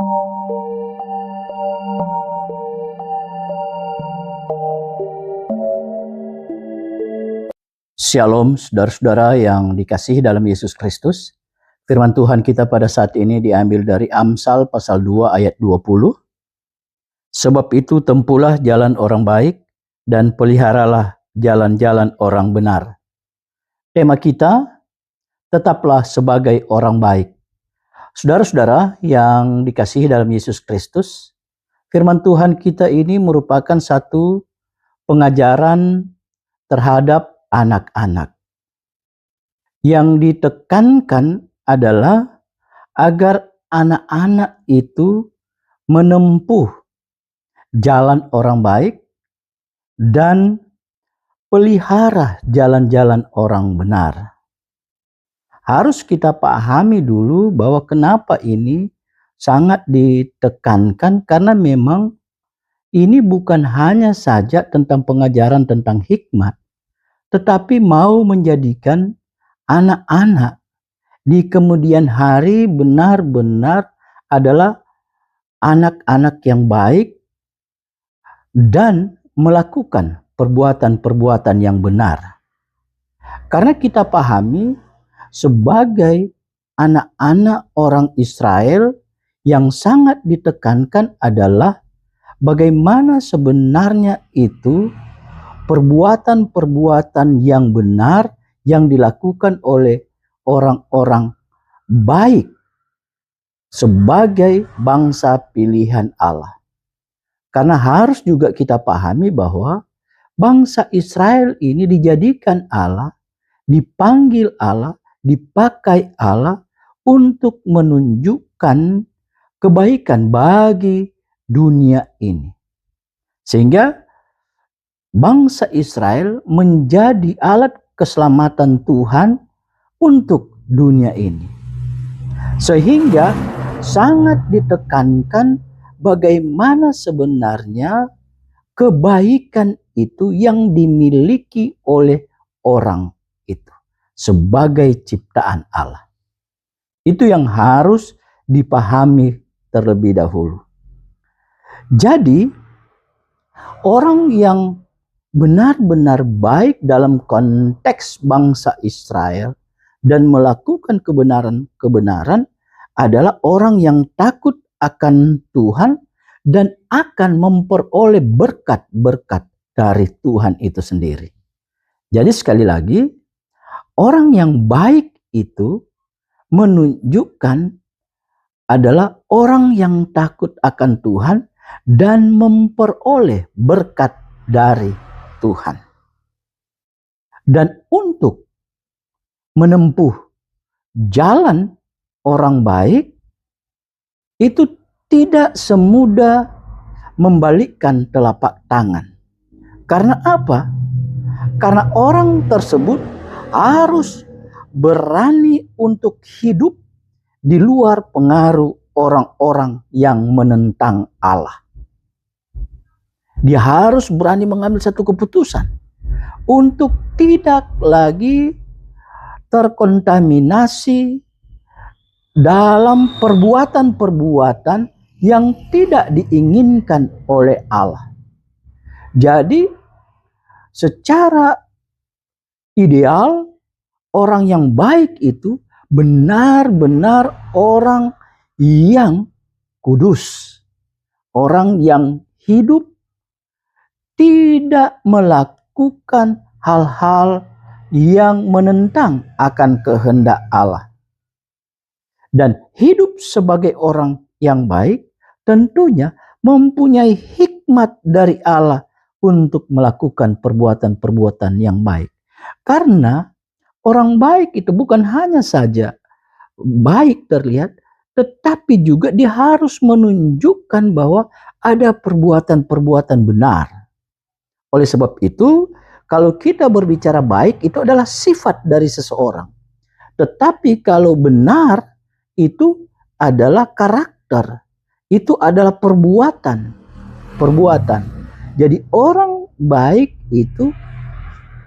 Shalom saudara-saudara yang dikasihi dalam Yesus Kristus. Firman Tuhan kita pada saat ini diambil dari Amsal pasal 2 ayat 20. Sebab itu tempuhlah jalan orang baik dan peliharalah jalan-jalan orang benar. Tema kita, tetaplah sebagai orang baik. Saudara-saudara yang dikasihi dalam Yesus Kristus, firman Tuhan kita ini merupakan satu pengajaran terhadap anak-anak. Yang ditekankan adalah agar anak-anak itu menempuh jalan orang baik dan pelihara jalan-jalan orang benar. Harus kita pahami dulu bahwa kenapa ini sangat ditekankan, karena memang ini bukan hanya saja tentang pengajaran tentang hikmat, tetapi mau menjadikan anak-anak di kemudian hari benar-benar adalah anak-anak yang baik dan melakukan perbuatan-perbuatan yang benar. Karena kita pahami sebagai anak-anak orang Israel yang sangat ditekankan adalah bagaimana sebenarnya itu perbuatan-perbuatan yang benar yang dilakukan oleh orang-orang baik sebagai bangsa pilihan Allah. Karena harus juga kita pahami bahwa bangsa Israel ini dijadikan Allah, dipanggil Allah, dipakai Allah untuk menunjukkan kebaikan bagi dunia ini. Sehingga bangsa Israel menjadi alat keselamatan Tuhan untuk dunia ini. Sehingga sangat ditekankan bagaimana sebenarnya kebaikan itu yang dimiliki oleh orang itu sebagai ciptaan Allah. Itu yang harus dipahami terlebih dahulu. Jadi orang yang benar-benar baik dalam konteks bangsa Israel dan melakukan kebenaran adalah orang yang takut akan Tuhan dan akan memperoleh berkat-berkat dari Tuhan itu sendiri. Jadi sekali lagi, orang yang baik itu menunjukkan adalah orang yang takut akan Tuhan dan memperoleh berkat dari Tuhan. Dan untuk menempuh jalan orang baik itu tidak semudah membalikkan telapak tangan. Karena apa? Karena orang tersebut harus berani untuk hidup di luar pengaruh orang-orang yang menentang Allah. Dia harus berani mengambil satu keputusan untuk tidak lagi terkontaminasi dalam perbuatan-perbuatan yang tidak diinginkan oleh Allah. Jadi secara ideal orang yang baik itu benar-benar orang yang kudus, orang yang hidup tidak melakukan hal-hal yang menentang akan kehendak Allah. Dan hidup sebagai orang yang baik tentunya mempunyai hikmat dari Allah untuk melakukan perbuatan-perbuatan yang baik. Karena orang baik itu bukan hanya saja baik terlihat, tetapi juga dia harus menunjukkan bahwa ada perbuatan-perbuatan benar. Oleh sebab itu, kalau kita berbicara baik, itu adalah sifat dari seseorang. Tetapi kalau benar, itu adalah karakter. Itu adalah perbuatan. Jadi orang baik itu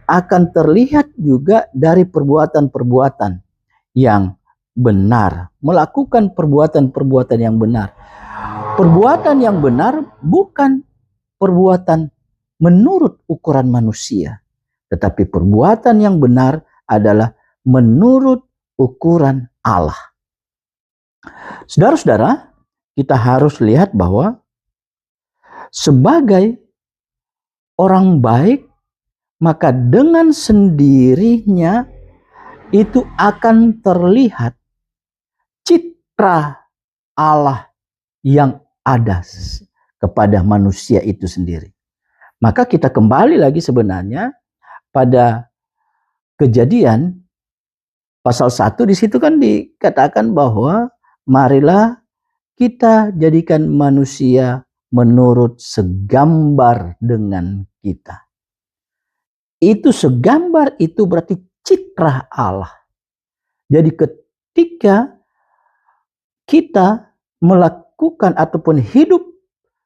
akan terlihat juga dari perbuatan-perbuatan yang benar, melakukan perbuatan-perbuatan yang benar. Perbuatan yang benar bukan perbuatan menurut ukuran manusia, tetapi perbuatan yang benar adalah menurut ukuran Allah. Saudara-saudara, kita harus lihat bahwa sebagai orang baik, maka dengan sendirinya itu akan terlihat citra Allah yang ada kepada manusia itu sendiri. Maka kita kembali lagi sebenarnya pada Kejadian pasal 1, di situ kan dikatakan bahwa marilah kita jadikan manusia menurut segambar dengan kita. Itu segambar itu berarti citra Allah. Jadi ketika kita melakukan ataupun hidup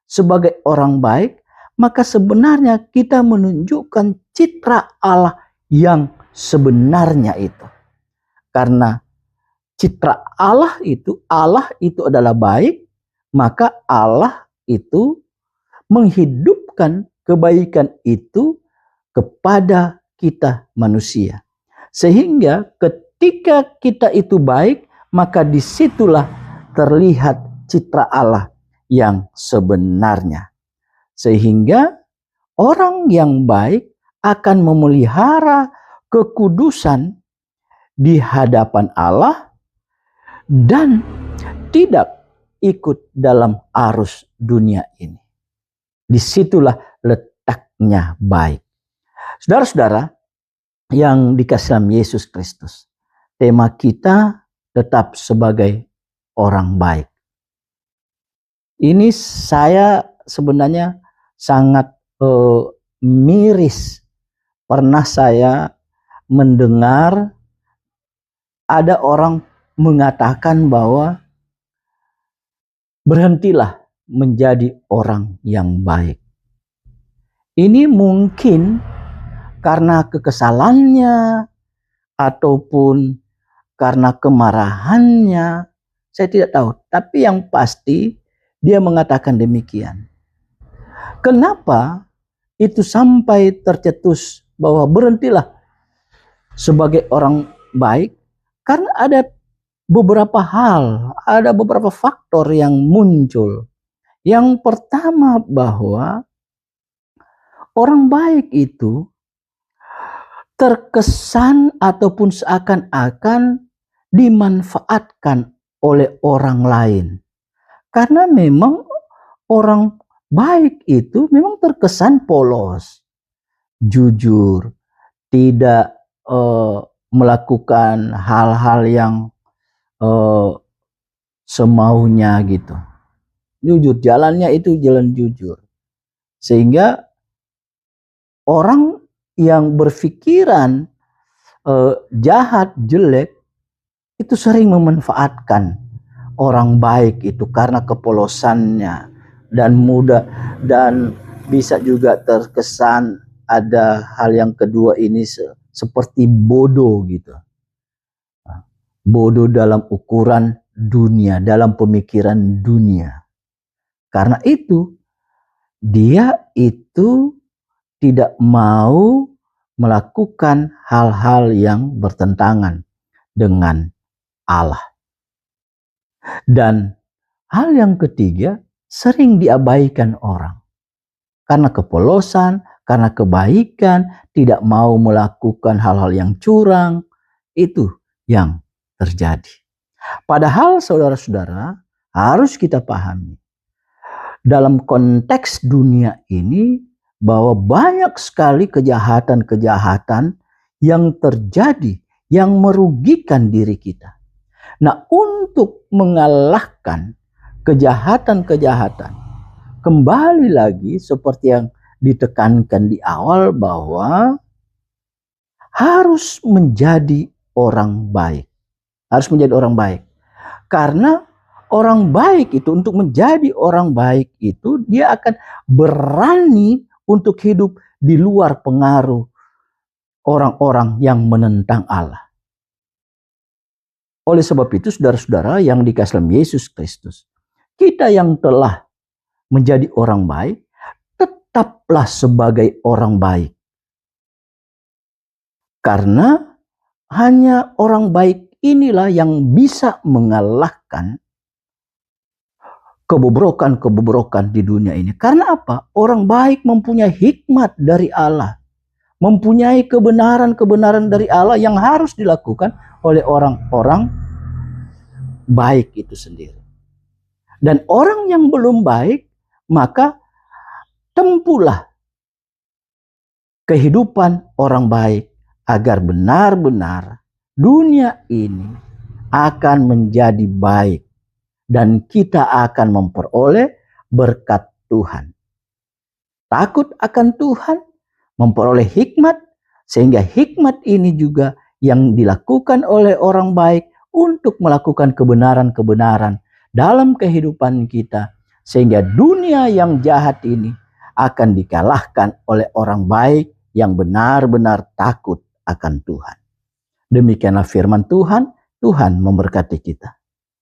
sebagai orang baik, maka sebenarnya kita menunjukkan citra Allah yang sebenarnya itu. Karena citra Allah itu adalah baik, maka Allah itu menghidupkan kebaikan itu kepada kita manusia. Sehingga ketika kita itu baik, maka disitulah terlihat citra Allah yang sebenarnya. Sehingga orang yang baik akan memelihara kekudusan di hadapan Allah dan tidak ikut dalam arus dunia ini. Disitulah letaknya baik. Saudara-saudara yang dikasihi dalam Yesus Kristus, tema kita tetap sebagai orang baik. Ini saya sebenarnya sangat miris. Pernah saya mendengar ada orang mengatakan bahwa berhentilah menjadi orang yang baik. Ini mungkin karena kekesalannya ataupun karena kemarahannya, saya tidak tahu. Tapi yang pasti dia mengatakan demikian. Kenapa itu sampai tercetus bahwa berhentilah sebagai orang baik? Karena ada beberapa hal, ada beberapa faktor yang muncul. Yang pertama bahwa orang baik itu terkesan ataupun seakan-akan dimanfaatkan oleh orang lain. Karena memang orang baik itu memang terkesan polos, jujur, tidak melakukan hal-hal yang semaunya gitu. Jujur, jalannya itu jalan jujur. Sehingga orang yang berpikiran jahat, jelek, itu sering memanfaatkan orang baik itu karena kepolosannya dan mudah, dan bisa juga terkesan ada hal yang kedua ini seperti bodoh gitu. Bodoh dalam ukuran dunia, dalam pemikiran dunia. Karena itu dia itu tidak mau melakukan hal-hal yang bertentangan dengan Allah. Dan hal yang ketiga, sering diabaikan orang. Karena kepolosan, karena kebaikan, tidak mau melakukan hal-hal yang curang, itu yang terjadi. Padahal saudara-saudara harus kita pahami, dalam konteks dunia ini bahwa banyak sekali kejahatan-kejahatan yang terjadi yang merugikan diri kita. Nah, untuk mengalahkan kejahatan-kejahatan, kembali lagi seperti yang ditekankan di awal bahwa harus menjadi orang baik. Harus menjadi orang baik. Karena orang baik itu, untuk menjadi orang baik itu, dia akan berani untuk hidup di luar pengaruh orang-orang yang menentang Allah. Oleh sebab itu, saudara-saudara yang dikasihi dalam Yesus Kristus, kita yang telah menjadi orang baik, tetaplah sebagai orang baik. Karena hanya orang baik inilah yang bisa mengalahkan kebobrokan-kebobrokan di dunia ini. Karena apa? Orang baik mempunyai hikmat dari Allah. Mempunyai kebenaran-kebenaran dari Allah yang harus dilakukan oleh orang-orang baik itu sendiri. Dan orang yang belum baik, maka tempuhlah kehidupan orang baik agar benar-benar dunia ini akan menjadi baik dan kita akan memperoleh berkat Tuhan. Takut akan Tuhan, memperoleh hikmat, sehingga hikmat ini juga yang dilakukan oleh orang baik untuk melakukan kebenaran-kebenaran dalam kehidupan kita, sehingga dunia yang jahat ini akan dikalahkan oleh orang baik yang benar-benar takut akan Tuhan. Demikianlah firman Tuhan. Tuhan memberkati kita.